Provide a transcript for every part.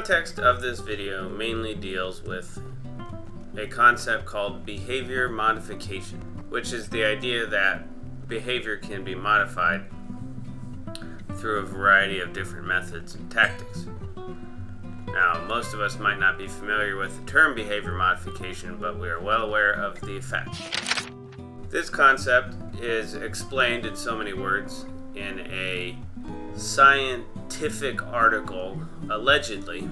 context of this video mainly deals with a concept called behavior modification, which is the idea that behavior can be modified through a variety of different methods and tactics. Now, most of us might not be familiar with the term behavior modification, but we are well aware of the effect. This concept is explained in so many words in a scientific article, allegedly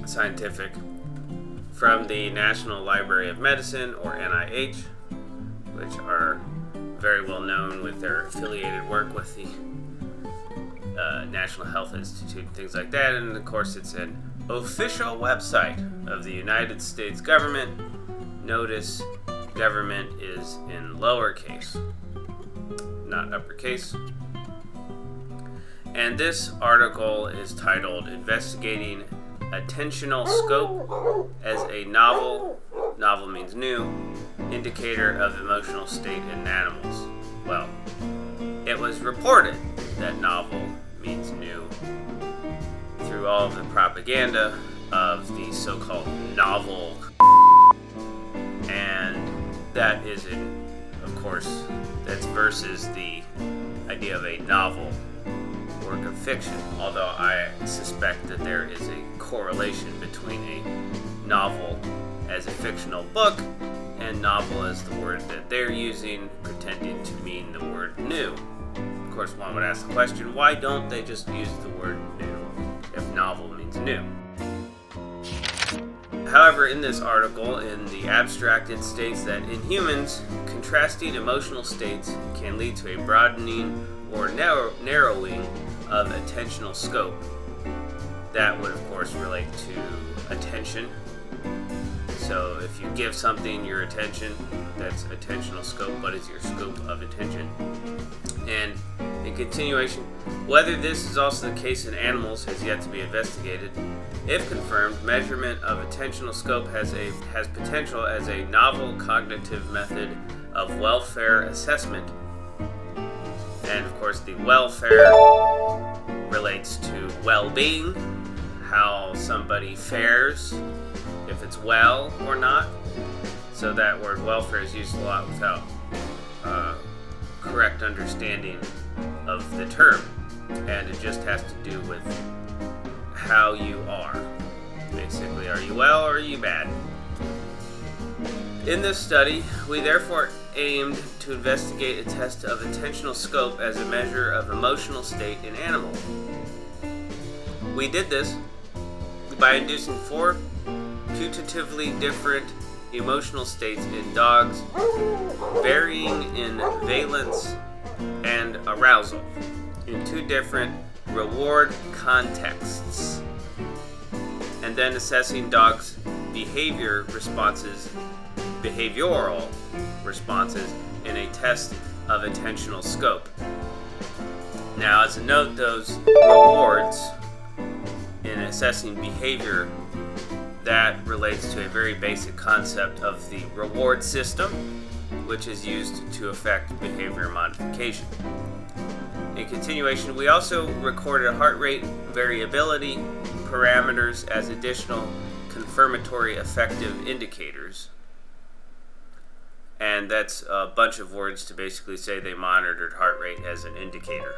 scientific, from the National Library of Medicine, or NIH, which are very well known with their affiliated work with the National Health Institute and things like that. And of course, it's an official website of the United States government. Notice government is in lowercase, not uppercase. And this article is titled "Investigating Attentional Scope as a Novel means new, Indicator of Emotional State in Animals." Well, it was reported that novel means new through all of the propaganda of the so-called novel, and that is, of course, that's versus the idea of a novel work of fiction, although I suspect that there is a correlation between a novel as a fictional book and novel as the word that they're using, pretending to mean the word new. Of course, one would ask the question, why don't they just use the word new if novel means new? However, in this article, in the abstract, it states that in humans, contrasting emotional states can lead to a broadening or narrowing of attentional scope. That would, of course, relate to attention. So if you give something your attention, that's attentional scope. What is your scope of attention? And in continuation, whether this is also the case in animals has yet to be investigated. If confirmed, measurement of attentional scope has potential as a novel cognitive method of welfare assessment. And of course, the welfare relates to well-being, how somebody fares, if it's well or not. So that word welfare is used a lot without correct understanding of the term, and it just has to do with how you are. Basically, are you well or are you bad? In this study, we therefore aimed to investigate a test of attentional scope as a measure of emotional state in animals. We did this by inducing 4 putatively different emotional states in dogs, varying in valence and arousal, in 2 different reward contexts, and then assessing dogs' behavioral responses in a test of attentional scope. Now, as a note, those rewards in assessing behavior, that relates to a very basic concept of the reward system, which is used to affect behavior modification. In continuation, we also recorded heart rate variability parameters as additional confirmatory effective indicators. And that's a bunch of words to basically say they monitored heart rate as an indicator.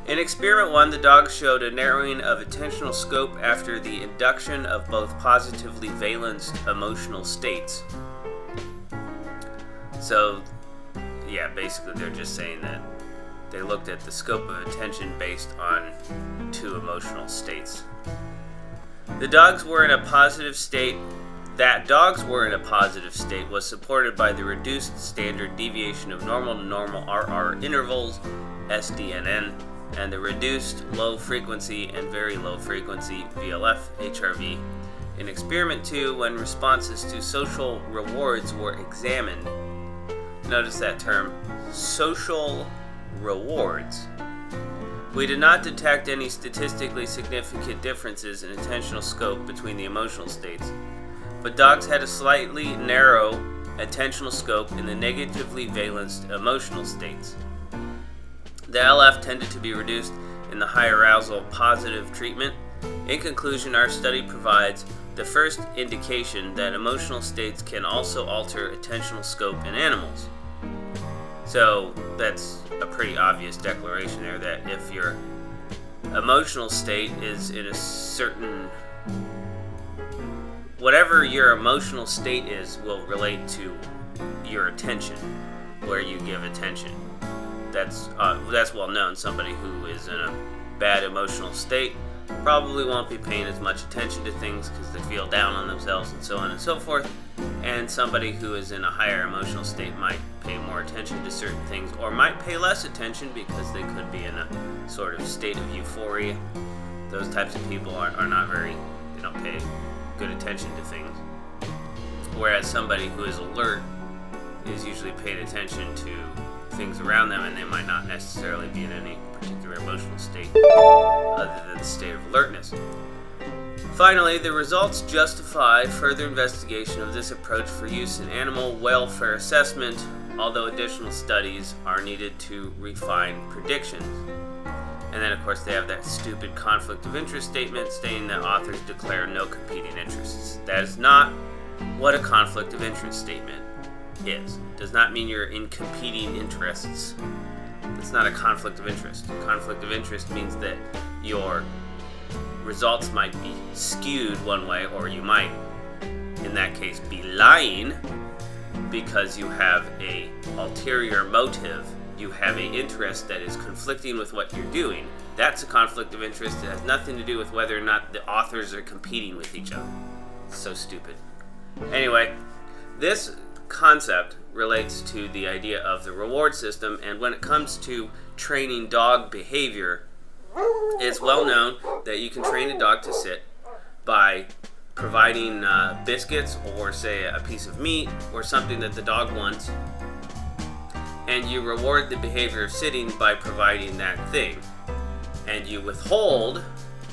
In experiment 1, the dogs showed a narrowing of attentional scope after the induction of both positively valenced emotional states. So, yeah, basically they're just saying that they looked at the scope of attention based on 2 emotional states. The dogs were in a positive state. That dogs were in a positive state was supported by the reduced standard deviation of normal to normal RR intervals, SDNN, and the reduced low frequency and very low frequency VLF HRV. In experiment 2, when responses to social rewards were examined, notice that term, social rewards, we did not detect any statistically significant differences in attentional scope between the emotional states, but dogs had a slightly narrow attentional scope in the negatively valenced emotional states. The LF tended to be reduced in the high arousal positive treatment In conclusion, our study provides the first indication that emotional states can also alter attentional scope in animals. So that's a pretty obvious declaration there, that if your emotional state is in a certain... whatever your emotional state is will relate to your attention, where you give attention. That's well known. Somebody who is in a bad emotional state probably won't be paying as much attention to things because they feel down on themselves and so on and so forth. And somebody who is in a higher emotional state might pay more attention to certain things, or might pay less attention because they could be in a sort of state of euphoria. Those types of people are not very, they don't pay good attention to things. Whereas somebody who is alert is usually paying attention to things around them, and they might not necessarily be in any particular emotional state other than the state of alertness. Finally, the results justify further investigation of this approach for use in animal welfare assessment, although additional studies are needed to refine predictions. And then, of course, they have that stupid conflict of interest statement stating that authors declare no competing interests. That is not what a conflict of interest statement is. It does not mean you're in competing interests. It's not a conflict of interest. A conflict of interest means that your results might be skewed one way, or you might, in that case, be lying because you have a ulterior motive. You have an interest that is conflicting with what you're doing. That's a conflict of interest. It has nothing to do with whether or not the authors are competing with each other. It's so stupid. Anyway, this concept relates to the idea of the reward system, and when it comes to training dog behavior, it's well known that you can train a dog to sit by providing biscuits, or say a piece of meat or something that the dog wants, and you reward the behavior of sitting by providing that thing, and you withhold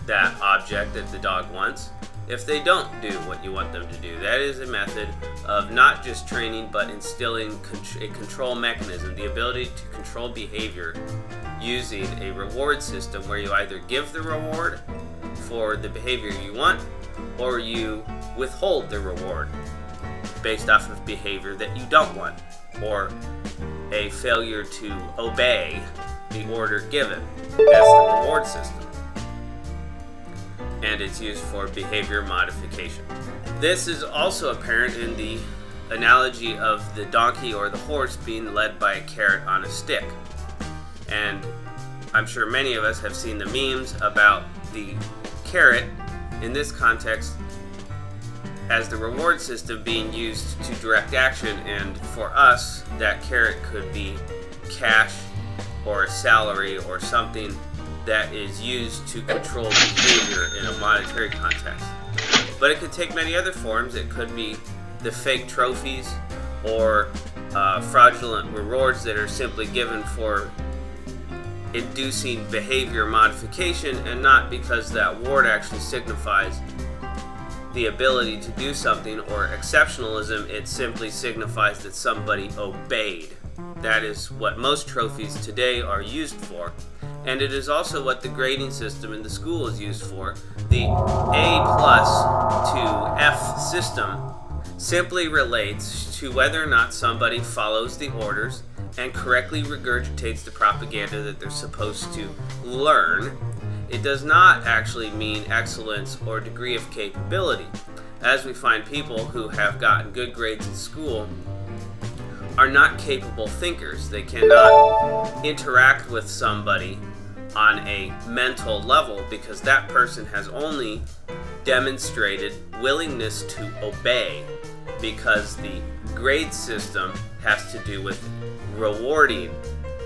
that object that the dog wants if they don't do what you want them to do. That is a method of not just training, but instilling a control mechanism, the ability to control behavior using a reward system where you either give the reward for the behavior you want, or you withhold the reward based off of behavior that you don't want, or a failure to obey the order given. That's the reward system. And it's used for behavior modification. This is also apparent in the analogy of the donkey or the horse being led by a carrot on a stick. And I'm sure many of us have seen the memes about the carrot in this context as the reward system being used to direct action, and for us, that carrot could be cash or a salary or something that is used to control behavior in a monetary context. But it could take many other forms. It could be the fake trophies or fraudulent rewards that are simply given for inducing behavior modification, and not because that word actually signifies the ability to do something or exceptionalism. It simply signifies that somebody obeyed. That is what most trophies today are used for, and it is also what the grading system in the school is used for. The A+ to F system simply relates to whether or not somebody follows the orders and correctly regurgitates the propaganda that they're supposed to learn. It does not actually mean excellence or degree of capability, as we find people who have gotten good grades in school are not capable thinkers. They cannot interact with somebody on a mental level because that person has only demonstrated willingness to obey, because the grade system has to do with rewarding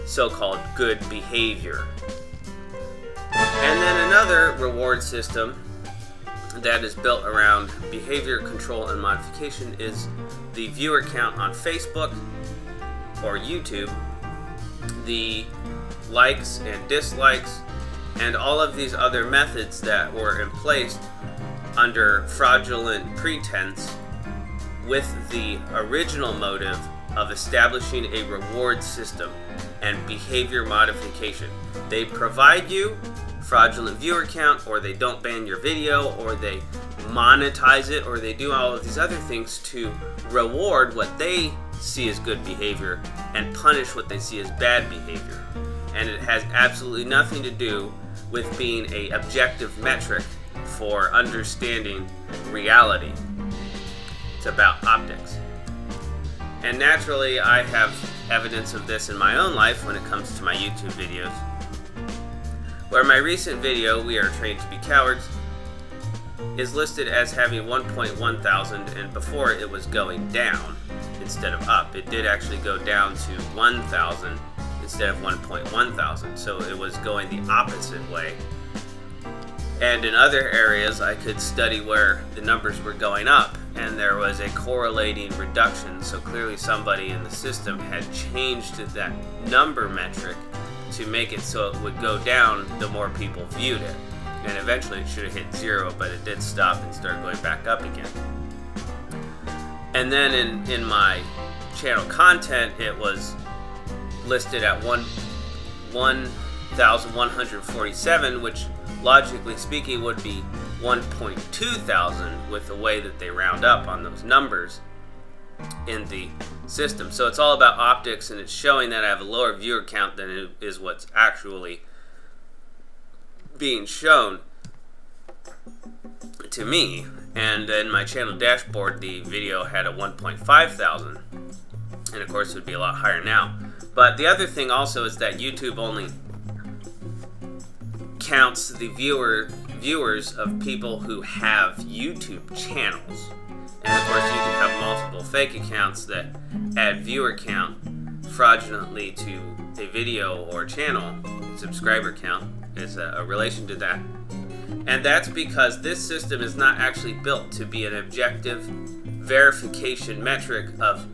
so-called good behavior. And then another reward system that is built around behavior control and modification is the viewer count on Facebook or YouTube, the likes and dislikes, and all of these other methods that were in place under fraudulent pretense with the original motive of establishing a reward system and behavior modification. They provide you fraudulent viewer count, or they don't ban your video, or they monetize it, or they do all of these other things to reward what they see as good behavior and punish what they see as bad behavior. And it has absolutely nothing to do with being an objective metric for understanding reality. It's about optics. And naturally, I have evidence of this in my own life when it comes to my YouTube videos, where my recent video, We Are Trained to Be Cowards, is listed as having 1.1 thousand, and before it was going down instead of up. It did actually go down to 1,000 instead of 1.1 thousand, so it was going the opposite way. And in other areas, I could study where the numbers were going up, and there was a correlating reduction, so clearly somebody in the system had changed that number metric to make it so it would go down the more people viewed it. And eventually it should have hit 0, but it did stop and start going back up again. And then in my channel content, it was listed at 1,147, which logically speaking would be 1.2 thousand with the way that they round up on those numbers in the system. So it's all about optics, and it's showing that I have a lower viewer count than it is what's actually being shown to me. And in my channel dashboard, the video had a 1.5 thousand, and of course it would be a lot higher now. But the other thing also is that YouTube only counts the viewers of people who have YouTube channels. And of course you can have multiple fake accounts that add viewer count fraudulently to a video or channel. Subscriber count is a relation to that. And that's because this system is not actually built to be an objective verification metric of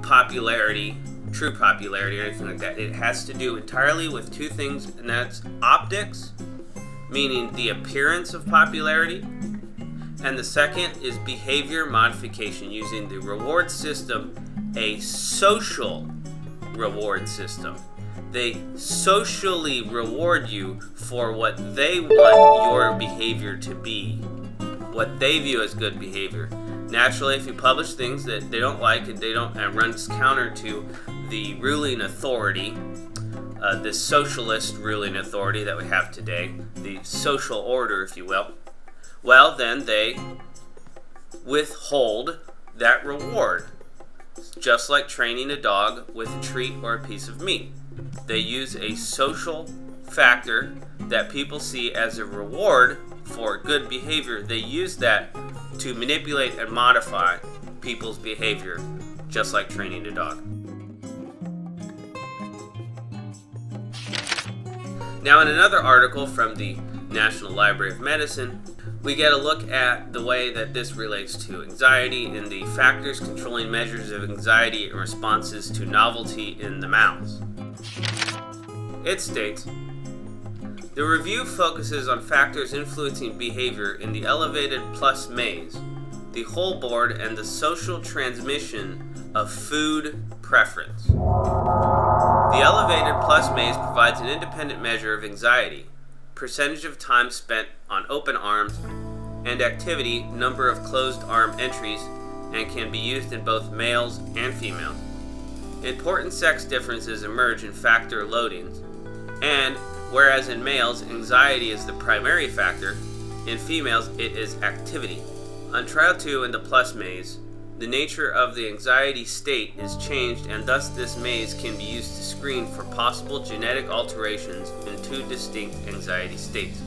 popularity, true popularity, or anything like that. It has to do entirely with two things, and that's optics, meaning the appearance of popularity, and the second is behavior modification, using the reward system, a social reward system. They socially reward you for what they want your behavior to be, what they view as good behavior. Naturally, if you publish things that they don't like and runs counter to the ruling authority, the socialist ruling authority that we have today, the social order, if you will, well, then they withhold that reward. Just like training a dog with a treat or a piece of meat. They use a social factor that people see as a reward for good behavior. They use that to manipulate and modify people's behavior, just like training a dog. Now, in another article from the National Library of Medicine, we get a look at the way that this relates to anxiety and the factors controlling measures of anxiety and responses to novelty in the mouse. It states, the review focuses on factors influencing behavior in the elevated plus maze, the whole board, and the social transmission of food preference. The elevated plus maze provides an independent measure of anxiety, percentage of time spent on open arms, and activity, number of closed arm entries, and can be used in both males and females. Important sex differences emerge in factor loadings, and whereas in males anxiety is the primary factor, in females it is activity. On trial 2 in the plus maze, the nature of the anxiety state is changed, and thus this maze can be used to screen for possible genetic alterations in two distinct anxiety states.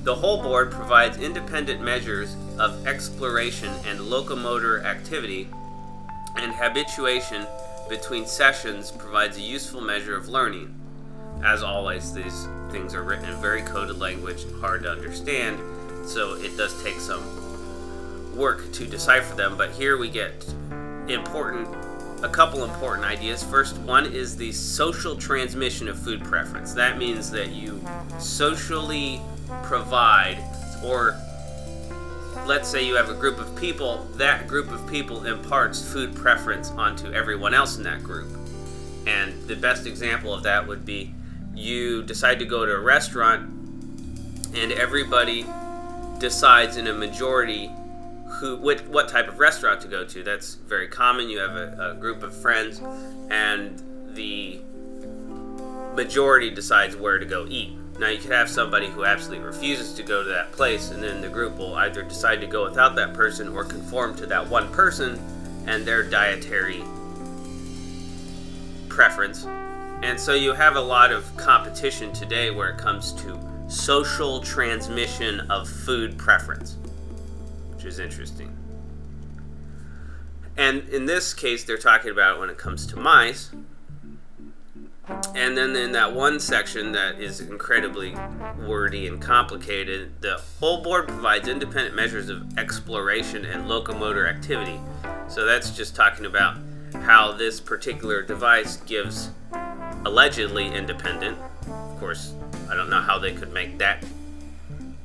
The whole board provides independent measures of exploration and locomotor activity, and habituation between sessions provides a useful measure of learning. As always, these things are written in very coded language and hard to understand, so it does take some work to decipher them, but here we get a couple important ideas. First one is the social transmission of food preference. That means that you socially provide, or let's say you have a group of people, that group of people imparts food preference onto everyone else in that group. And the best example of that would be you decide to go to a restaurant, and everybody decides in a majority what type of restaurant to go to. That's very common. You have a group of friends, and the majority decides where to go eat. Now, you could have somebody who absolutely refuses to go to that place, and then the group will either decide to go without that person or conform to that one person and their dietary preference. And so you have a lot of competition today where it comes to social transmission of food preference, which is interesting. And in this case, they're talking about when it comes to mice. And then in that one section that is incredibly wordy and complicated, the whole board provides independent measures of exploration and locomotor activity. So that's just talking about how this particular device gives allegedly independent. Of course, I don't know how they could make that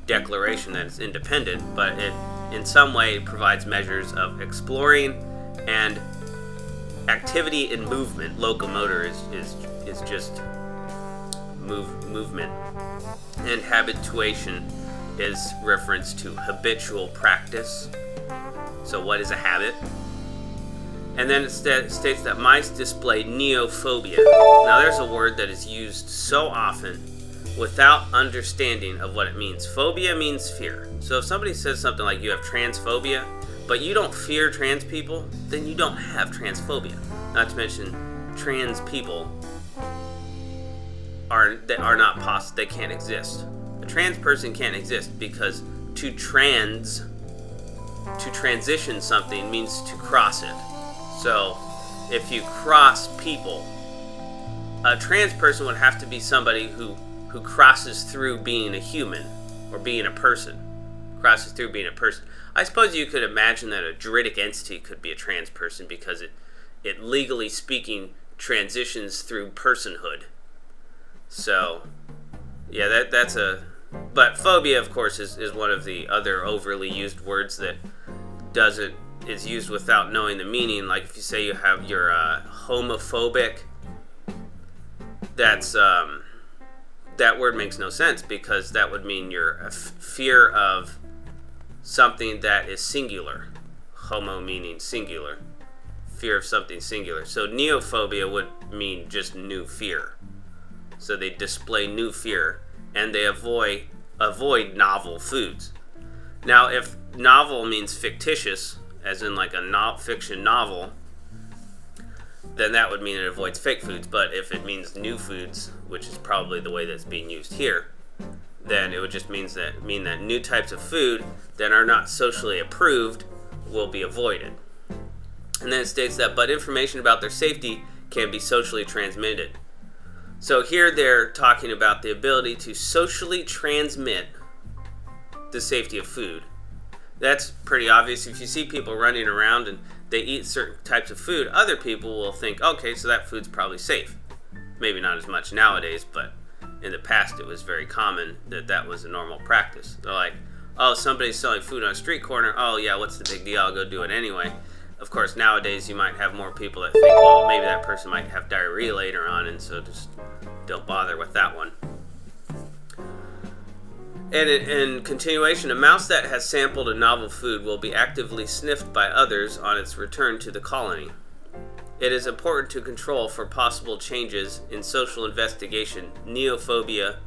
declaration that it's independent, but it in some way provides measures of exploring and activity and movement. Locomotor is just movement, and habituation is reference to habitual practice. So what is a habit? And then it states that mice display neophobia. Now there's a word that is used so often without understanding of what it means. Phobia means fear. So if somebody says something like you have transphobia, but you don't fear trans people, then you don't have transphobia. Not to mention, trans people are not possible. They can't exist. A trans person can't exist because to transition something means to cross it. So if you cross people, a trans person would have to be somebody who crosses through being a human or being a person. Crosses through being a person. I suppose you could imagine that a juridic entity could be a trans person because it legally speaking transitions through personhood. So yeah, but phobia, of course, is one of the other overly used words that is used without knowing the meaning. Like if you say you're homophobic, that word makes no sense, because that would mean you're a fear of something that is singular. Homo meaning singular. Fear of something singular. So neophobia would mean just new fear. So they display new fear, and they avoid novel foods. Now, if novel means fictitious, as in like a fiction novel, then that would mean it avoids fake foods. But if it means new foods, which is probably the way that's being used here, then it would just mean that new types of food that are not socially approved will be avoided. And then it states that, but information about their safety can be socially transmitted. So here they're talking about the ability to socially transmit the safety of food. That's pretty obvious. If you see people running around and they eat certain types of food, other people will think, okay, so that food's probably safe. Maybe not as much nowadays, but in the past it was very common that was a normal practice. They're like, oh, somebody's selling food on a street corner. Oh yeah, what's the big deal? I'll go do it anyway. Of course, nowadays you might have more people that think, well, maybe that person might have diarrhea later on, and so just don't bother with that one. And in continuation, a mouse that has sampled a novel food will be actively sniffed by others on its return to the colony. It is important to control for possible changes in social investigation, neophobia,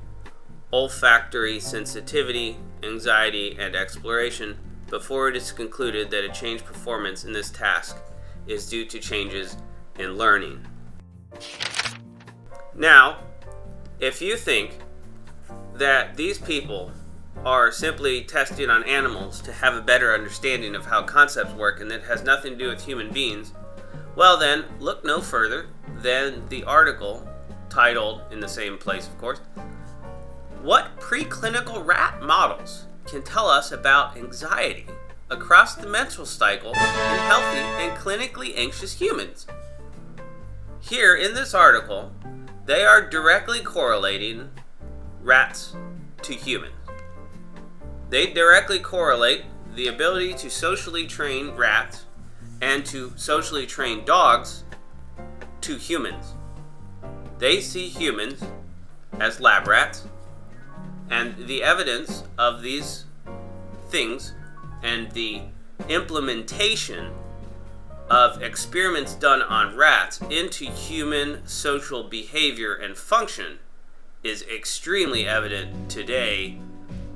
olfactory sensitivity, anxiety, and exploration before it is concluded that a changed performance in this task is due to changes in learning. Now, if you think that these people are simply testing on animals to have a better understanding of how concepts work and that has nothing to do with human beings, well then, look no further than the article titled, in the same place of course, "What Preclinical Rat Models Can Tell Us About Anxiety Across the Menstrual Cycle in Healthy and Clinically Anxious Humans." Here in this article, they are directly correlating rats to humans. They directly correlate the ability to socially train rats and to socially train dogs to humans. They see humans as lab rats, and the evidence of these things and the implementation of experiments done on rats into human social behavior and function is extremely evident today,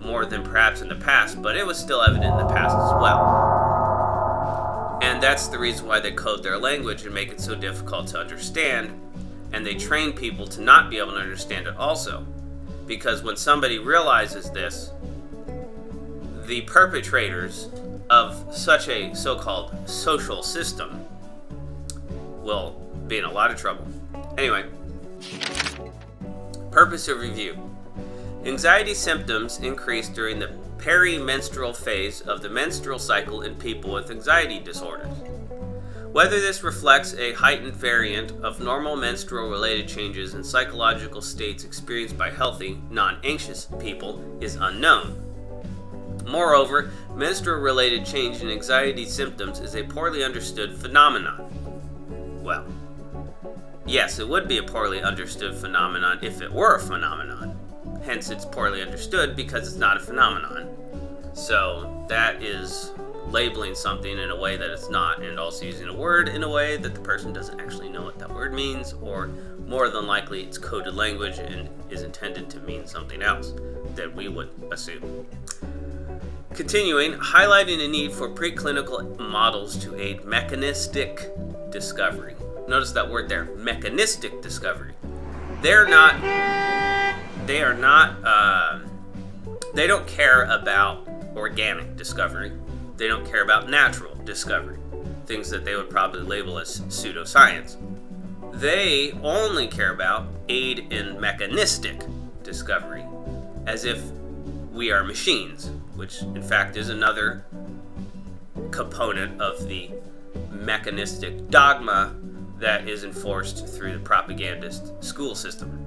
more than perhaps in the past, but it was still evident in the past as well. And that's the reason why they code their language and make it so difficult to understand, and they train people to not be able to understand it also. Because when somebody realizes this, the perpetrators of such a so-called social system will be in a lot of trouble. Anyway, purpose of review. Anxiety symptoms increase during the perimenstrual phase of the menstrual cycle in people with anxiety disorders. Whether this reflects a heightened variant of normal menstrual-related changes in psychological states experienced by healthy, non-anxious people is unknown. Moreover, menstrual-related change in anxiety symptoms is a poorly understood phenomenon. Well, yes, it would be a poorly understood phenomenon if it were a phenomenon. Hence, it's poorly understood because it's not a phenomenon. So, that is labeling something in a way that it's not, and also using a word in a way that the person doesn't actually know what that word means, or more than likely it's coded language and is intended to mean something else that we would assume. Continuing, highlighting a need for preclinical models to aid mechanistic discovery. Notice that word there, mechanistic discovery. They don't care about organic discovery. They don't care about natural discovery, things that they would probably label as pseudoscience. They only care about aid in mechanistic discovery, as if we are machines, which in fact is another component of the mechanistic dogma that is enforced through the propagandist school system.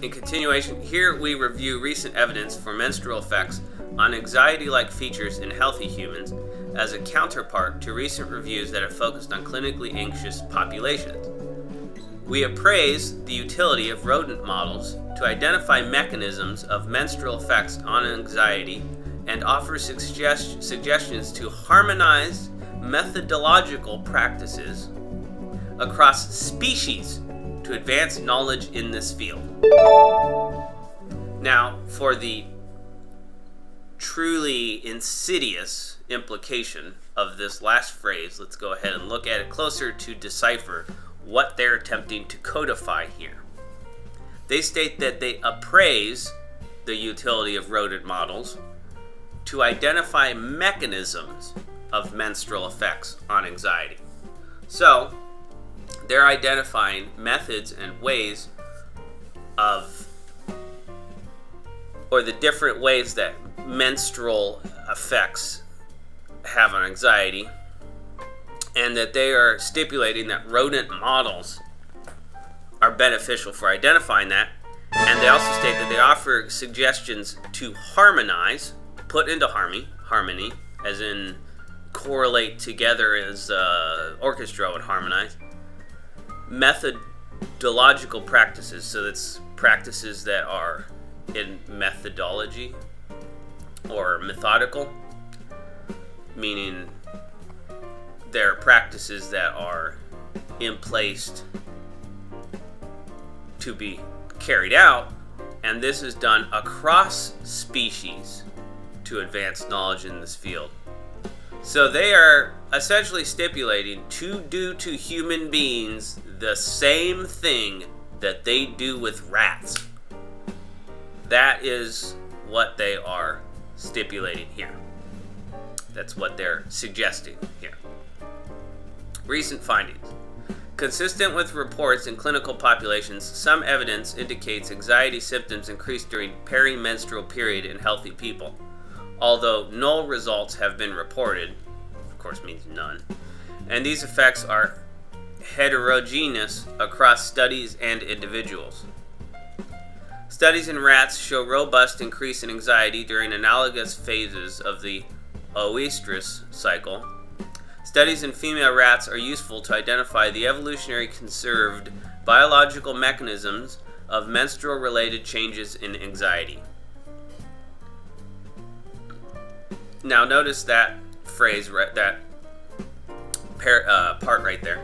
In continuation, here we review recent evidence for menstrual effects on anxiety-like features in healthy humans as a counterpart to recent reviews that have focused on clinically anxious populations. We appraise the utility of rodent models to identify mechanisms of menstrual effects on anxiety and offer suggestions to harmonize methodological practices across species to advance knowledge in this field. Now, for the truly insidious implication of this last phrase, let's go ahead and look at it closer to decipher what they're attempting to codify here. They state that they appraise the utility of rodent models to identify mechanisms of menstrual effects on anxiety. So, they're identifying methods and ways of, or the different ways that menstrual effects have on anxiety, and that they are stipulating that rodent models are beneficial for identifying that. And they also state that they offer suggestions to harmonize, put into harmony, as in correlate together as orchestra would harmonize, methodological practices. So that's practices that are in methodology or methodical, meaning they're practices that are in place to be carried out, and this is done across species to advance knowledge in this field. So they are essentially stipulating to do to human beings the same thing that they do with rats. That is what they are stipulating here. That's what they're suggesting here. Recent findings. Consistent with reports in clinical populations, some evidence indicates anxiety symptoms increase during perimenstrual period in healthy people. Although null results have been reported, of course means none, and these effects are heterogeneous across studies and individuals. Studies in rats show robust increase in anxiety during analogous phases of the oestrus cycle. Studies in female rats are useful to identify the evolutionary conserved biological mechanisms of menstrual-related changes in anxiety. Now notice that phrase, that part right there,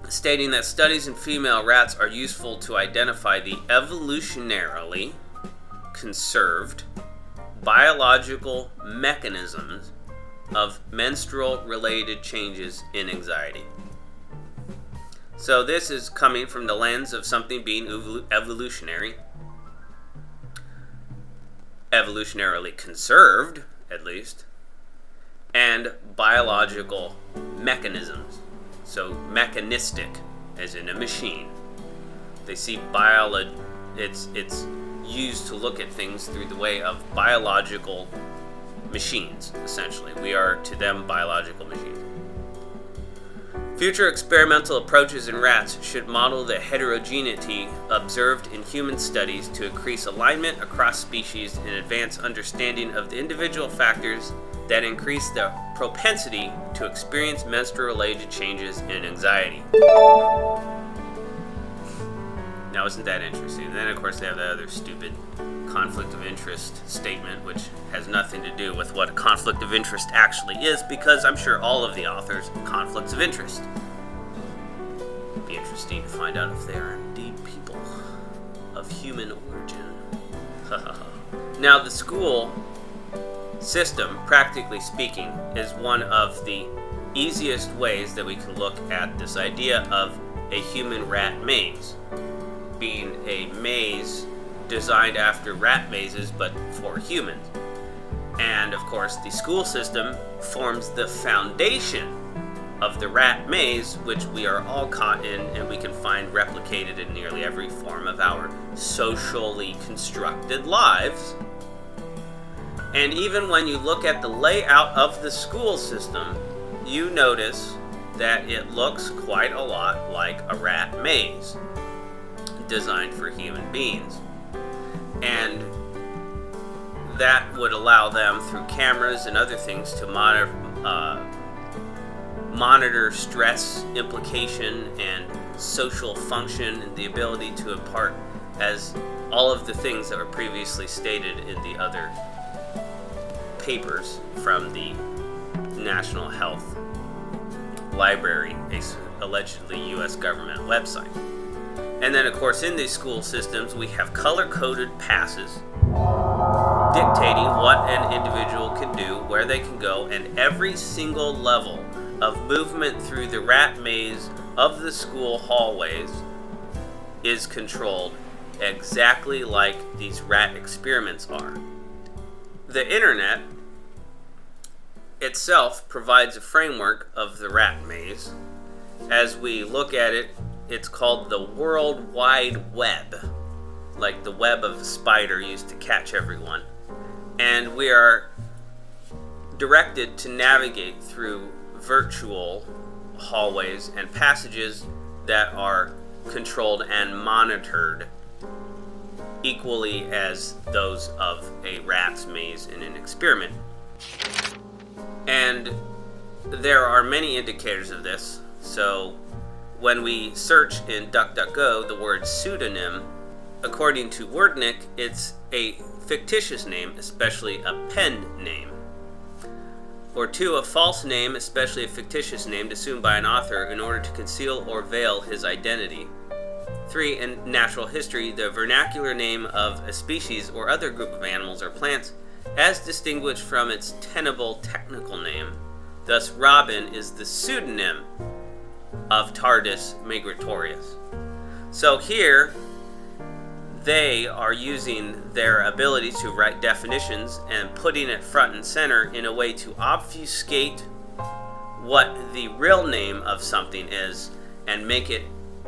stating that studies in female rats are useful to identify the evolutionarily conserved biological mechanisms of menstrual-related changes in anxiety. So this is coming from the lens of something being evolutionarily conserved, at least, and biological mechanisms. So mechanistic, as in a machine. They see it's used to look at things through the way of biological machines, essentially. We are to them biological machines. Future experimental approaches in rats should model the heterogeneity observed in human studies to increase alignment across species and advance understanding of the individual factors that increase the propensity to experience menstrual-related changes in anxiety. Now, isn't that interesting? And then, of course, they have that other stupid conflict of interest statement, which has nothing to do with what a conflict of interest actually is, because I'm sure all of the authors have conflicts of interest. It'd be interesting to find out if they are indeed people of human origin. Now, the school system, practically speaking, is one of the easiest ways that we can look at this idea of a human rat maze, being a maze designed after rat mazes but for humans. And of course, the school system forms the foundation of the rat maze, which we are all caught in and we can find replicated in nearly every form of our socially constructed lives. And even when you look at the layout of the school system, you notice that it looks quite a lot like a rat maze designed for human beings. And that would allow them, through cameras and other things, to monitor stress implication and social function and the ability to impart as all of the things that were previously stated in the other papers from the National Health Library, a allegedly U.S. government website. And then, of course, in these school systems, we have color-coded passes dictating what an individual can do, where they can go, and every single level of movement through the rat maze of the school hallways is controlled exactly like these rat experiments are. The internet itself provides a framework of the rat maze. As we look at it, it's called the World Wide Web, like the web of a spider used to catch everyone. And we are directed to navigate through virtual hallways and passages that are controlled and monitored equally as those of a rat's maze in an experiment. And there are many indicators of this. So when we search in DuckDuckGo the word pseudonym, according to Wordnik, it's a fictitious name, especially a pen name. Or 2, a false name, especially a fictitious name assumed by an author in order to conceal or veil his identity. 3, in natural history, the vernacular name of a species or other group of animals or plants as distinguished from its tenable technical name. Thus, robin is the pseudonym of Tardus migratorius. So here, they are using their ability to write definitions and putting it front and center in a way to obfuscate what the real name of something is and make it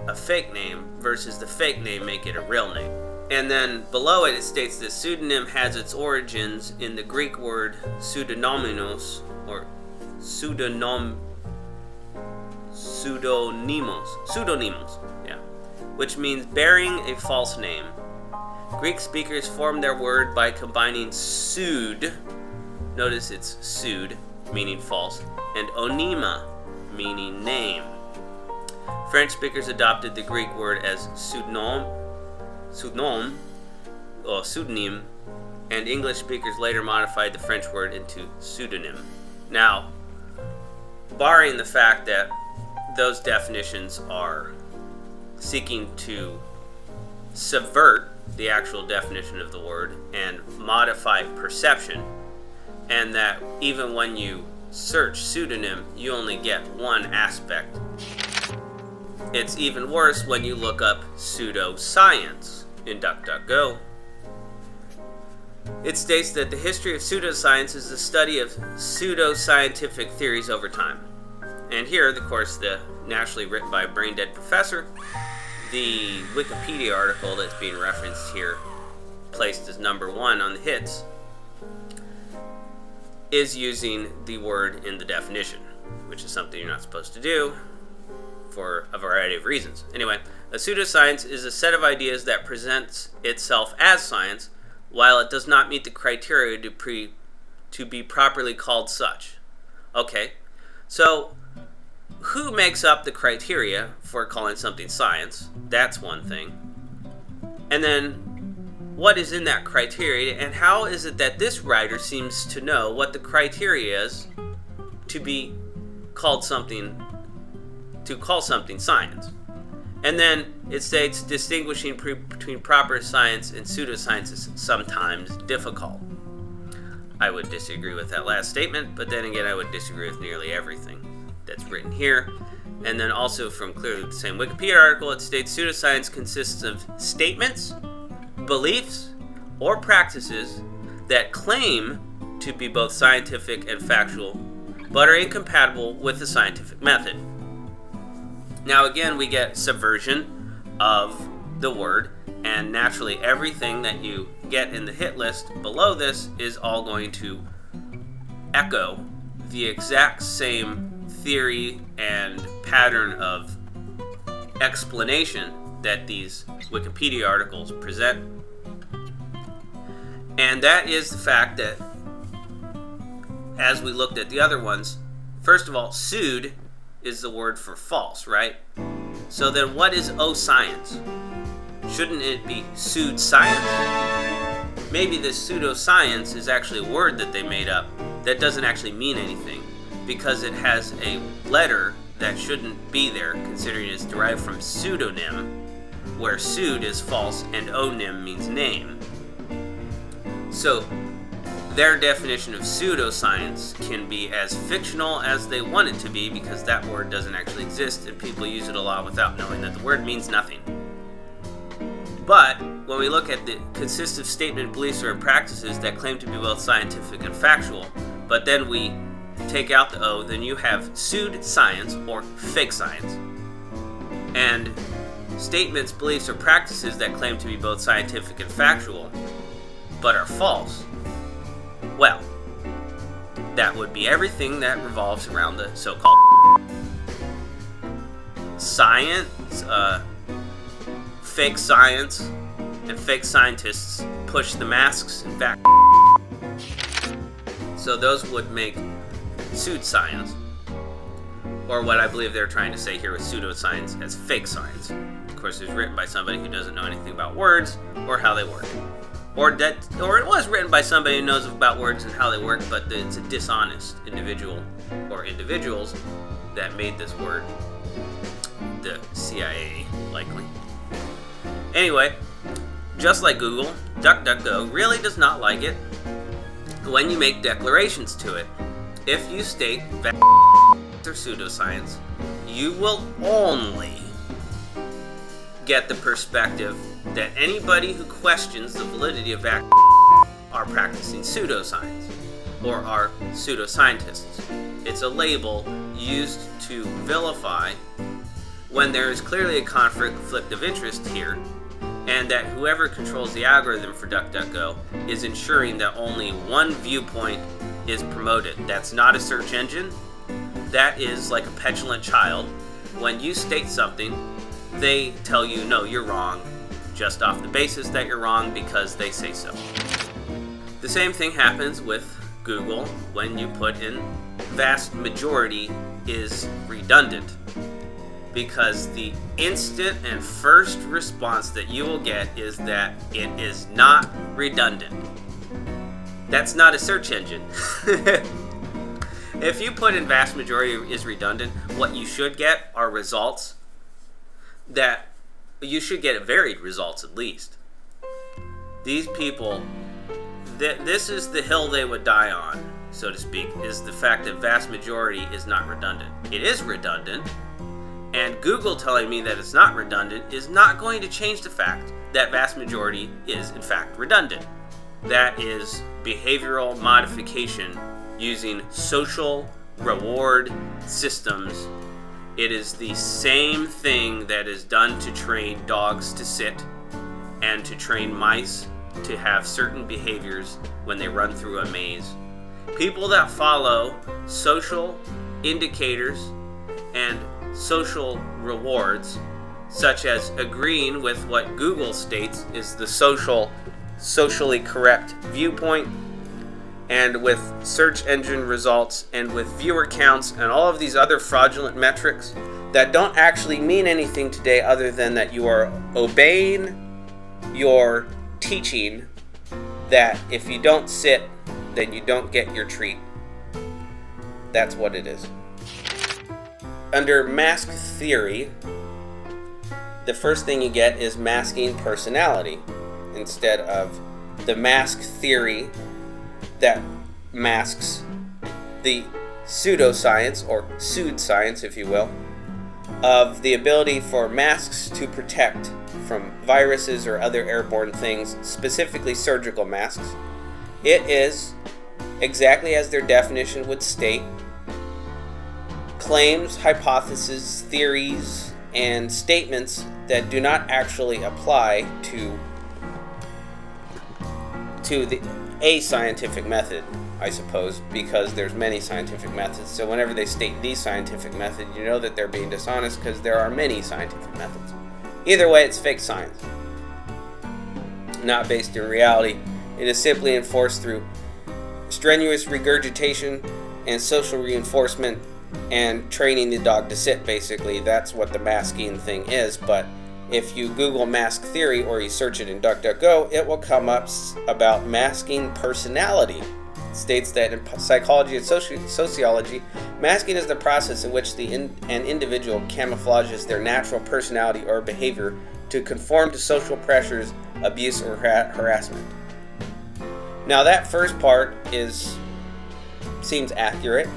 a fake name versus the fake name make it a real name. And then below it, it states that pseudonym has its origins in the Greek word pseudonymos, or pseudonymos, yeah, which means bearing a false name. Greek speakers formed their word by combining pseud, notice it's pseud, meaning false, and onyma, meaning name. French speakers adopted the Greek word as pseudonym, or pseudonym, and English speakers later modified the French word into pseudonym. Now, barring the fact that those definitions are seeking to subvert the actual definition of the word and modify perception, and that even when you search pseudonym, you only get one aspect. It's even worse when you look up pseudoscience in DuckDuckGo. It states that the history of pseudoscience is the study of pseudoscientific theories over time. And here, of course, the naturally written by a brain-dead professor, the Wikipedia article that's being referenced here, placed as number 1 on the hits, is using the word in the definition, which is something you're not supposed to do for a variety of reasons. Anyway, a pseudoscience is a set of ideas that presents itself as science, while it does not meet the criteria to be properly called such. Okay, so who makes up the criteria for calling something science? That's one thing. And then, what is in that criteria, and how is it that this writer seems to know what the criteria is to be called something, to call something science? And then it states distinguishing between proper science and pseudoscience is sometimes difficult. I would disagree with that last statement, but then again, I would disagree with nearly everything that's written here. And then also from clearly the same Wikipedia article, it states pseudoscience consists of statements, beliefs, or practices that claim to be both scientific and factual, but are incompatible with the scientific method. Now again, we get subversion of the word, and naturally everything that you get in the hit list below this is all going to echo the exact same theory and pattern of explanation that these Wikipedia articles present. And that is the fact that, as we looked at the other ones, first of all, pseud is the word for false, right? So then what is science? Shouldn't it be pseudoscience? Maybe this pseudoscience is actually a word that they made up that doesn't actually mean anything, because it has a letter that shouldn't be there, considering it's derived from pseudonym, where pseud is false and onym means name. So their definition of pseudoscience can be as fictional as they want it to be, because that word doesn't actually exist and people use it a lot without knowing that the word means nothing. But when we look at the consists of statement, beliefs, or practices that claim to be both scientific and factual, but then we take out the O, then you have pseudoscience or fake science. And statements, beliefs, or practices that claim to be both scientific and factual, but are false. Well, that would be everything that revolves around the so-called science, fake science, and fake scientists push the masks and back. So those would make pseudoscience, or what I believe they're trying to say here with pseudoscience as fake science. Of course, it's written by somebody who doesn't know anything about words or how they work. Or it was written by somebody who knows about words and how they work, but it's a dishonest individual or individuals that made this word. The CIA, likely. Anyway, just like Google, DuckDuckGo really does not like it when you make declarations to it. If you state that or pseudoscience, you will only get the perspective that anybody who questions the validity of that are practicing pseudoscience or are pseudoscientists. It's a label used to vilify when there is clearly a conflict of interest here, and that whoever controls the algorithm for DuckDuckGo is ensuring that only one viewpoint is promoted. That's not a search engine. That is like a petulant child. When you state something, they tell you, no, you're wrong, just off the basis that you're wrong because they say so. The same thing happens with Google when you put in vast majority is redundant. because the instant and first response that you will get is that it is not redundant. That's not a search engine. If you put in vast majority is redundant, what you should get are results that you should get varied results at least. These people, this is the hill they would die on, so to speak, is the fact that vast majority is not redundant. It is redundant, and Google telling me that it's not redundant is not going to change the fact that vast majority is in fact redundant. That is behavioral modification using social reward systems. It is the same thing that is done to train dogs to sit and to train mice to have certain behaviors when they run through a maze. People that follow social indicators and social rewards, such as agreeing with what Google states is the socially correct viewpoint, and with search engine results, and with viewer counts, and all of these other fraudulent metrics that don't actually mean anything today other than that you are obeying your teaching that if you don't sit, then you don't get your treat. That's what it is. Under mask theory, the first thing you get is masking personality instead of the mask theory that masks the pseudoscience, or pseudoscience if you will, of the ability for masks to protect from viruses or other airborne things, specifically surgical masks. It is, exactly as their definition would state, claims, hypotheses, theories, and statements that do not actually apply to a scientific method, I suppose, because there's many scientific methods. So whenever they state the scientific method, you know that they're being dishonest because there are many scientific methods. Either way, it's fake science, not based in reality. It is simply enforced through strenuous regurgitation and social reinforcement and training the dog to sit, basically. That's what the masking thing is. But if you Google mask theory or you search it in DuckDuckGo, it will come up about masking personality. It states that in psychology and sociology, masking is the process in which an individual camouflages their natural personality or behavior to conform to social pressures, abuse, or harassment. Now that first part seems accurate.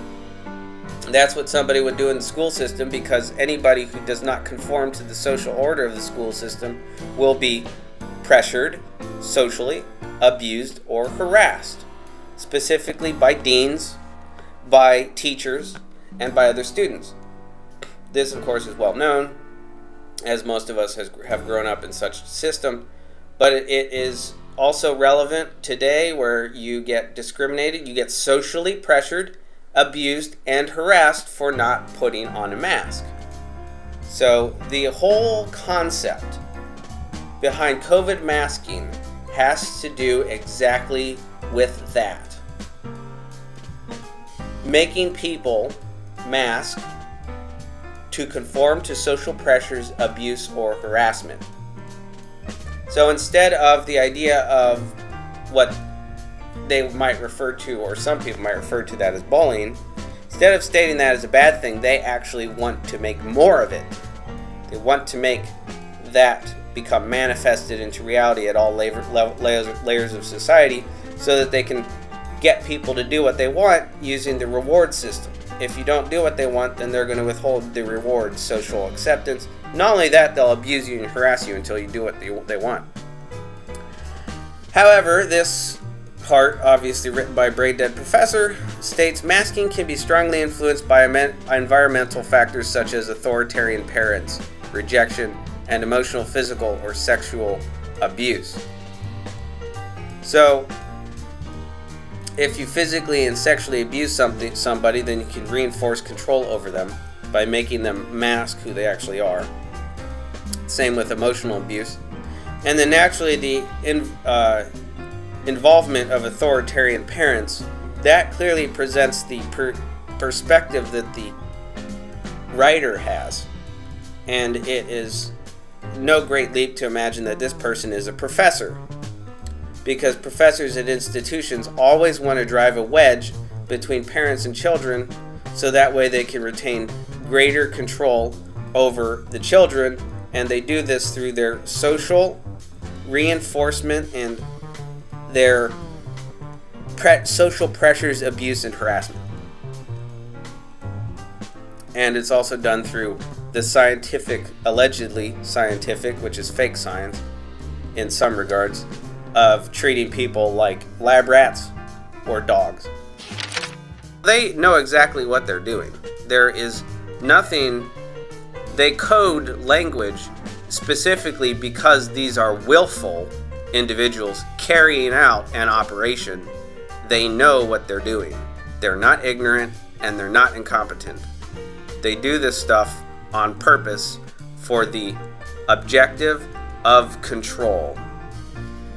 That's what somebody would do in the school system, because anybody who does not conform to the social order of the school system will be pressured, socially, abused, or harassed, specifically by deans, by teachers, and by other students. This, of course, is well known, as most of us have grown up in such a system, but it is also relevant today where you get discriminated, you get socially pressured, abused, and harassed for not putting on a mask. So the whole concept behind COVID masking has to do exactly with that. Making people mask to conform to social pressures, abuse, or harassment. So instead of the idea of what they might refer to, or some people might refer to that as bullying, instead of stating that as a bad thing, they actually want to make more of it. They want to make that become manifested into reality at all layers of society, so that they can get people to do what they want using the reward system. If you don't do what they want, then they're going to withhold the reward, social acceptance. Not only that, they'll abuse you and harass you until you do what they want. However, this part, obviously written by a brain-dead professor, states masking can be strongly influenced by environmental factors such as authoritarian parents, rejection, and emotional, physical, or sexual abuse. So, if you physically and sexually abuse somebody, then you can reinforce control over them by making them mask who they actually are. Same with emotional abuse. And then naturally the involvement of authoritarian parents, that clearly presents the perspective that the writer has. And it is no great leap to imagine that this person is a professor, because professors at institutions always want to drive a wedge between parents and children so that way they can retain greater control over the children, and they do this through their social reinforcement and their social pressures, abuse, and harassment. And it's also done through the scientific, allegedly scientific, which is fake science in some regards, of treating people like lab rats or dogs. They know exactly what they're doing. There is nothing, they code language specifically because these are willful individuals carrying out an operation. They know what they're doing. They're not ignorant and they're not incompetent. They do this stuff on purpose for the objective of control,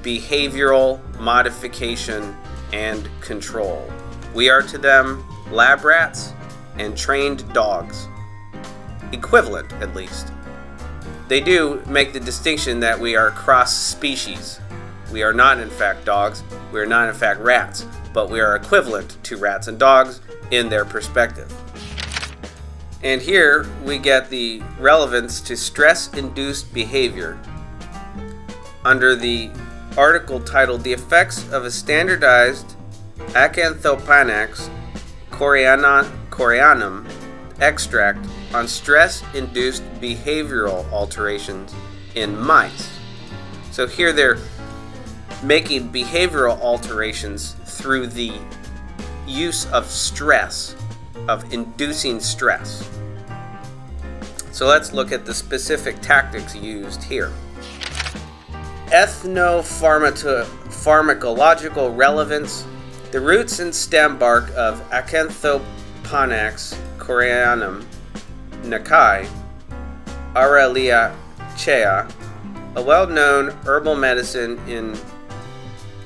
behavioral modification, and control. We are to them lab rats and trained dogs. Equivalent, at least. They do make the distinction that we are cross-species. We are not, in fact, dogs. We are not, in fact, rats. But we are equivalent to rats and dogs in their perspective. And here we get the relevance to stress-induced behavior under the article titled "The Effects of a Standardized Acanthopanax coreanum Extract on Stress-Induced Behavioral Alterations in Mice." So here they're making behavioral alterations through the use of stress, of inducing stress. So let's look at the specific tactics used here. Ethnopharmacological relevance. The roots and stem bark of Acanthopanax coreanum Nakai Araliacea, a well-known herbal medicine in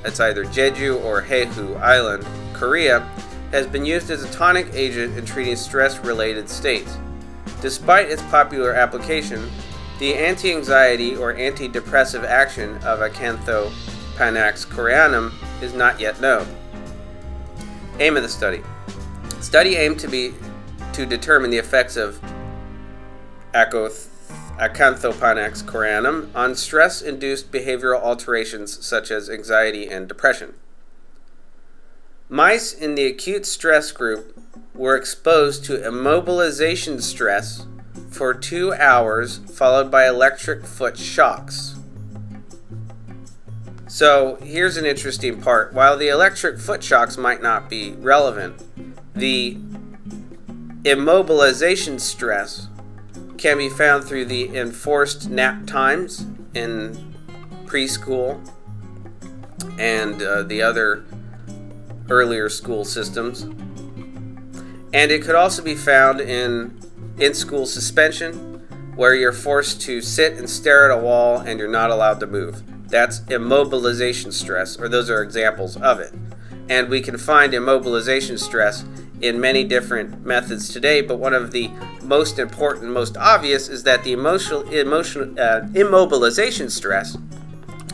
it's either Jeju or Haeju Island, Korea, has been used as a tonic agent in treating stress-related states. Despite its popular application, the anti-anxiety or antidepressive action of Acanthopanax coreanum is not yet known. Aim of the study. Study aimed to determine the effects of Acanthopanax coreanum on stress-induced behavioral alterations such as anxiety and depression. Mice in the acute stress group were exposed to immobilization stress for 2 hours, followed by electric foot shocks. So here's an interesting part. While the electric foot shocks might not be relevant, the immobilization stress can be found through the enforced nap times in preschool and the other earlier school systems. And it could also be found in school suspension, where you're forced to sit and stare at a wall and you're not allowed to move. That's immobilization stress, or those are examples of it. And we can find immobilization stress in many different methods today, but one of the most important, most obvious, is that the immobilization stress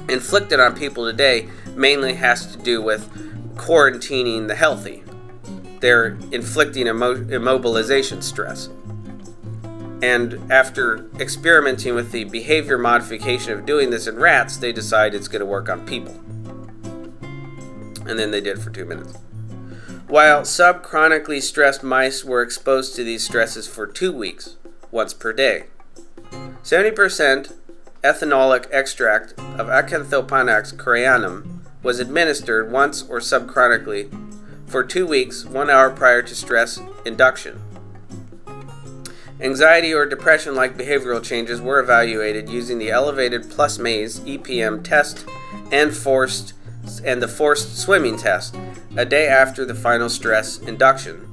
inflicted on people today mainly has to do with quarantining the healthy. They're inflicting immobilization stress. And after experimenting with the behavior modification of doing this in rats, they decide it's going to work on people. And then they did it for 2 minutes. While subchronically stressed mice were exposed to these stresses for 2 weeks, once per day. 70% ethanolic extract of Acanthopanax coreanum was administered once or subchronically for 2 weeks, 1 hour prior to stress induction. Anxiety or depression-like behavioral changes were evaluated using the elevated plus maze EPM test and the forced swimming test a day after the final stress induction.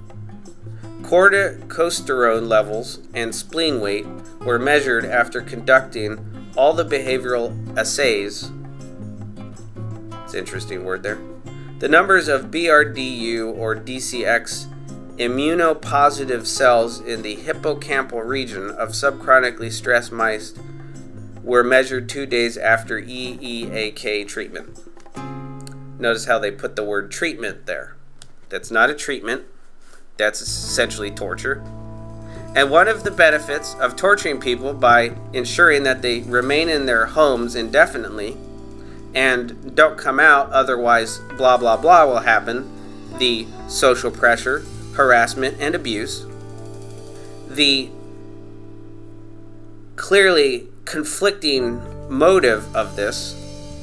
Corticosterone levels and spleen weight were measured after conducting all the behavioral assays. It's an interesting word there. The numbers of BRDU or DCX immunopositive cells in the hippocampal region of subchronically stressed mice were measured 2 days after EEAK treatment. Notice how they put the word treatment there. That's not a treatment. That's essentially torture. And one of the benefits of torturing people by ensuring that they remain in their homes indefinitely and don't come out, otherwise blah blah blah will happen, the social pressure, harassment, and abuse. The clearly conflicting motive of this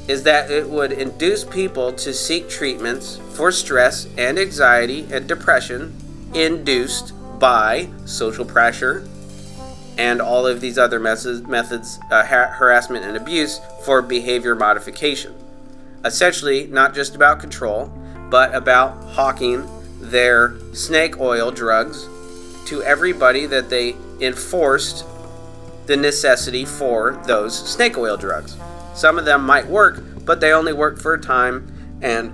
is that it would induce people to seek treatments for stress and anxiety and depression induced by social pressure and all of these other methods, harassment and abuse, for behavior modification. Essentially, not just about control, but about hawking their snake oil drugs to everybody that they enforced the necessity for those snake oil drugs. Some of them might work, but they only work for a time, and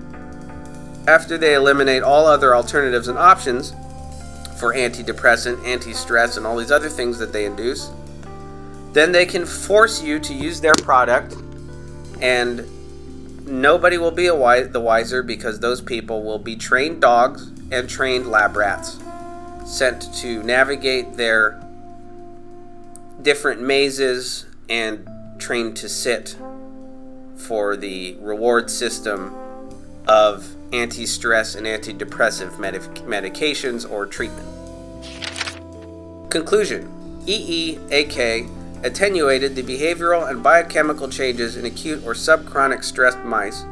after they eliminate all other alternatives and options for antidepressant, anti-stress, and all these other things that they induce, then they can force you to use their product, and nobody will be the wiser, because those people will be trained dogs and trained lab rats sent to navigate their different mazes and trained to sit for the reward system of anti-stress and antidepressive medications or treatment. Conclusion: EEAK attenuated the behavioral and biochemical changes in acute or subchronic stressed mice.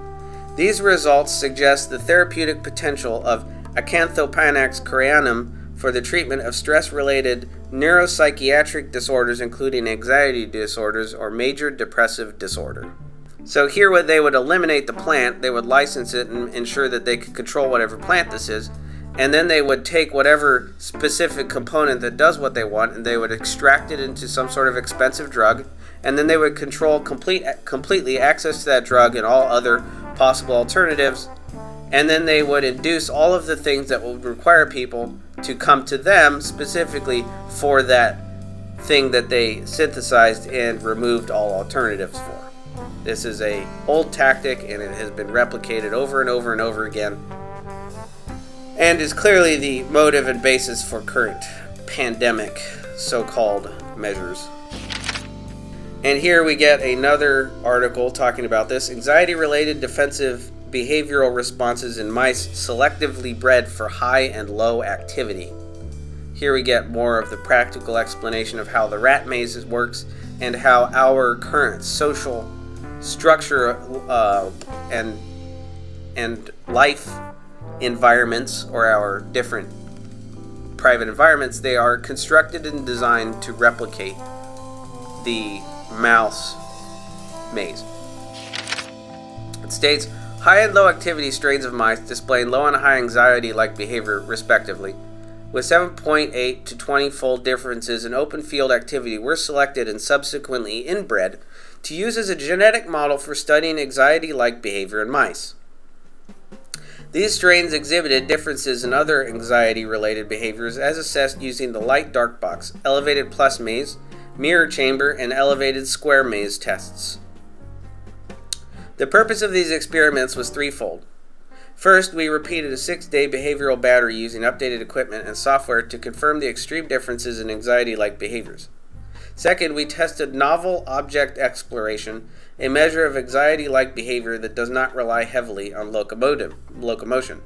These results suggest the therapeutic potential of Acanthopanax coreanum for the treatment of stress-related neuropsychiatric disorders, including anxiety disorders or major depressive disorder. So here they would eliminate the plant, they would license it and ensure that they could control whatever plant this is, and then they would take whatever specific component that does what they want and they would extract it into some sort of expensive drug, and then they would control completely access to that drug and all other possible alternatives, and then they would induce all of the things that would require people to come to them specifically for that thing that they synthesized and removed all alternatives for. This is an old tactic, and it has been replicated over and over and over again, and is clearly the motive and basis for current pandemic so-called measures. And here we get another article talking about this. Anxiety-related defensive behavioral responses in mice selectively bred for high and low activity. Here we get more of the practical explanation of how the rat maze works and how our current social structure and life environments, or our different private environments, they are constructed and designed to replicate the mouse maze. It states, high and low activity strains of mice displaying low and high anxiety-like behavior respectively, with 7.8 to 20-fold differences in open field activity, were selected and subsequently inbred to use as a genetic model for studying anxiety-like behavior in mice. These strains exhibited differences in other anxiety-related behaviors as assessed using the light-dark box, elevated plus maze, mirror chamber, and elevated square maze tests. The purpose of these experiments was threefold. First, we repeated a 6-day behavioral battery using updated equipment and software to confirm the extreme differences in anxiety-like behaviors. Second, we tested novel object exploration, a measure of anxiety-like behavior that does not rely heavily on locomotion.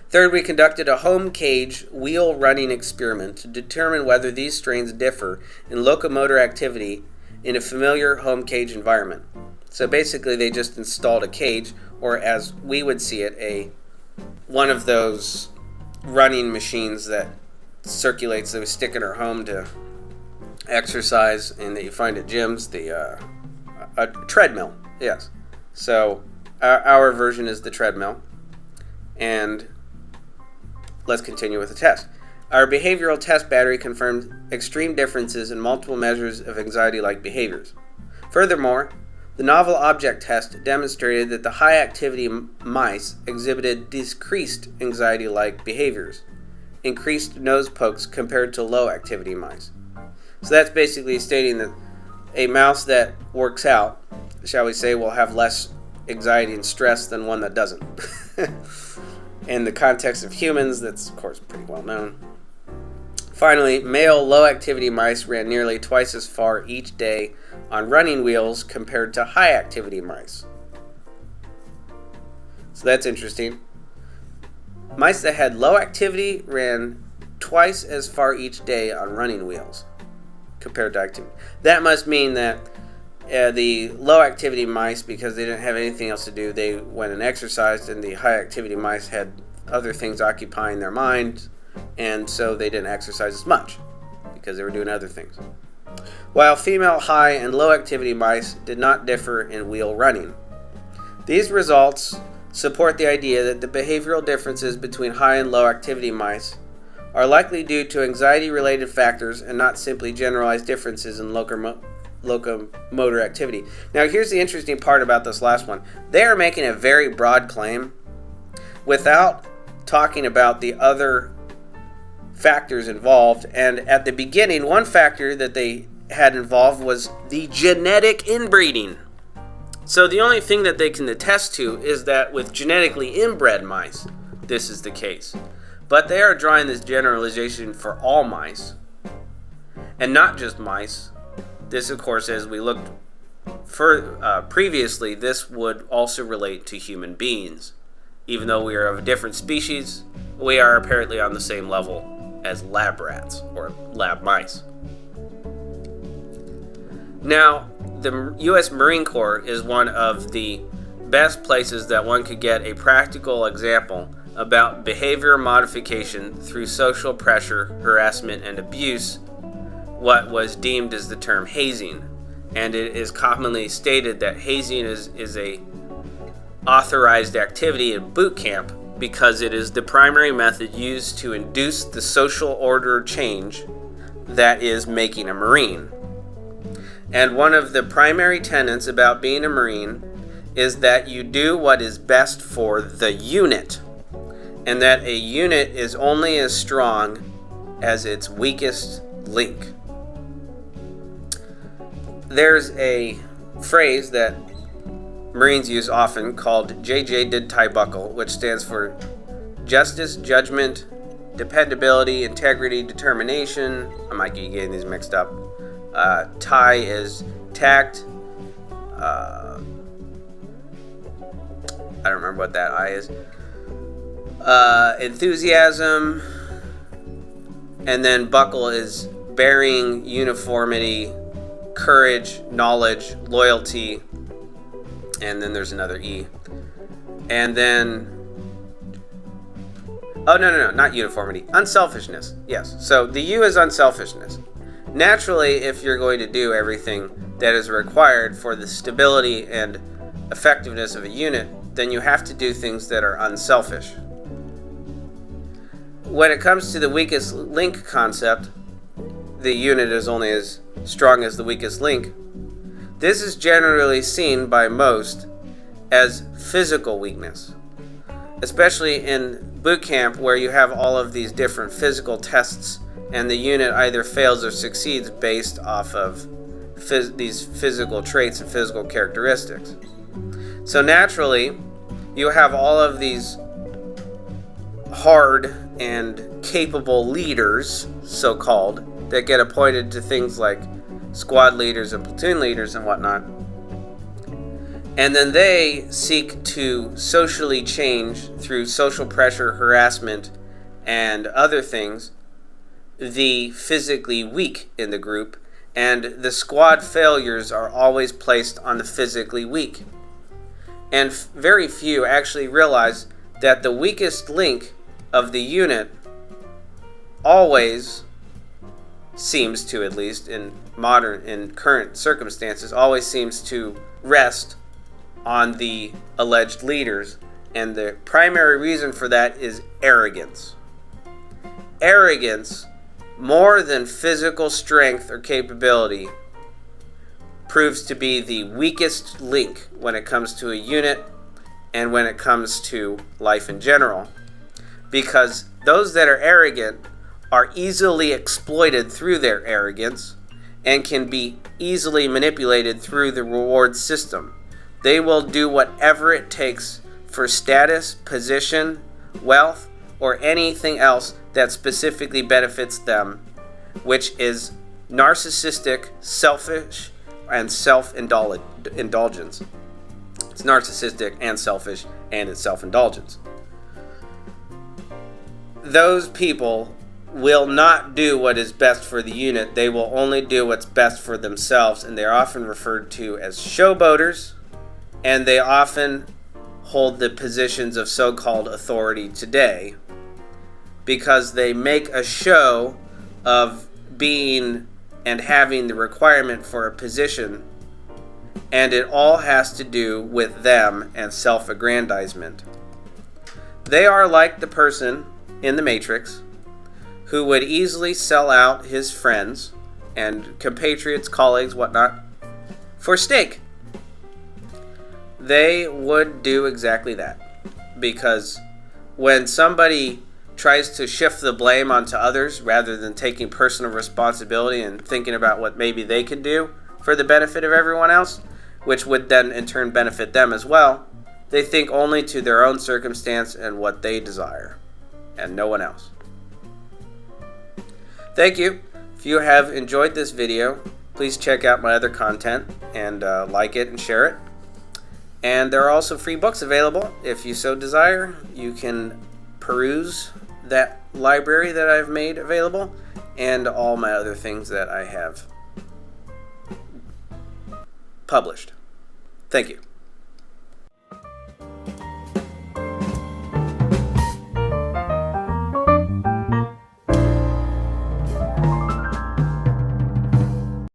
Third, we conducted a home cage wheel running experiment to determine whether these strains differ in locomotor activity in a familiar home cage environment. So basically they just installed a cage, or as we would see it, one of those running machines that circulates that we stick in our home to exercise and that you find at gyms, a treadmill, yes. So our version is the treadmill, and let's continue with the test. Our behavioral test battery confirmed extreme differences in multiple measures of anxiety-like behaviors. Furthermore, The novel object test demonstrated that the high-activity mice exhibited decreased anxiety-like behaviors, increased nose pokes compared to low-activity mice. So that's basically stating that a mouse that works out, shall we say, will have less anxiety and stress than one that doesn't. In the context of humans, that's of course pretty well known. Finally, male low-activity mice ran nearly twice as far each day on running wheels compared to high-activity mice. So that's interesting. Mice that had low activity ran twice as far each day on running wheels compared to activity. That must mean that the low-activity mice, because they didn't have anything else to do, they went and exercised, and the high-activity mice had other things occupying their mind, and so they didn't exercise as much because they were doing other things. While female high and low activity mice did not differ in wheel running. These results support the idea that the behavioral differences between high and low activity mice are likely due to anxiety-related factors and not simply generalized differences in locomotor activity. Now here's the interesting part about this last one. They are making a very broad claim without talking about the other factors involved, and at the beginning, one factor that they had involved was the genetic inbreeding. So the only thing that they can attest to is that with genetically inbred mice, this is the case. But they are drawing this generalization for all mice, and not just mice. This, of course, as we looked previously, this would also relate to human beings. Even though we are of a different species, we are apparently on the same level as lab rats or lab mice. Now, the U.S. Marine Corps is one of the best places that one could get a practical example about behavior modification through social pressure, harassment, and abuse, what was deemed as the term hazing. And it is commonly stated that hazing is a authorized activity in boot camp because it is the primary method used to induce the social order change that is making a Marine. And one of the primary tenets about being a Marine is that you do what is best for the unit, and that a unit is only as strong as its weakest link. There's a phrase that Marines use often called JJ did tie buckle, which stands for justice, judgment, dependability, integrity, determination. I might be getting these mixed up. Tie is tact. I don't remember what that I is. Enthusiasm. And then buckle is bearing, uniformity, courage, knowledge, loyalty. And then there's another E. And then, oh, no, not uniformity. Unselfishness, yes. So the U is unselfishness. Naturally, if you're going to do everything that is required for the stability and effectiveness of a unit, then you have to do things that are unselfish. When it comes to the weakest link concept, the unit is only as strong as the weakest link. This is generally seen by most as physical weakness, especially in boot camp where you have all of these different physical tests and the unit either fails or succeeds based off of these physical traits and physical characteristics. So naturally, you have all of these hard and capable leaders, so-called, that get appointed to things like squad leaders and platoon leaders and whatnot. And then they seek to socially change through social pressure, harassment, and other things the physically weak in the group, and the squad failures are always placed on the physically weak. And very few actually realize that the weakest link of the unit always seems to, at least in current circumstances, always seems to rest on the alleged leaders. And the primary reason for that is arrogance. Arrogance, more than physical strength or capability, proves to be the weakest link when it comes to a unit and when it comes to life in general. Because those that are arrogant are easily exploited through their arrogance and can be easily manipulated through the reward system. They will do whatever it takes for status, position, wealth, or anything else that specifically benefits them, which is narcissistic, selfish, and self-indulgence. It's narcissistic and selfish, and it's self-indulgence. Those people will not do what is best for the unit. They will only do what's best for themselves, and they're often referred to as showboaters, and they often hold the positions of so-called authority today because they make a show of being and having the requirement for a position, and it all has to do with them and self-aggrandizement. They are like the person in the Matrix who would easily sell out his friends and compatriots, colleagues, whatnot, for steak. They would do exactly that, because when somebody tries to shift the blame onto others rather than taking personal responsibility and thinking about what maybe they could do for the benefit of everyone else, which would then in turn benefit them as well, they think only to their own circumstance and what they desire, and no one else. Thank you. If you have enjoyed this video, please check out my other content and like it and share it. And there are also free books available. If you so desire, you can peruse that library that I've made available and all my other things that I have published. Thank you.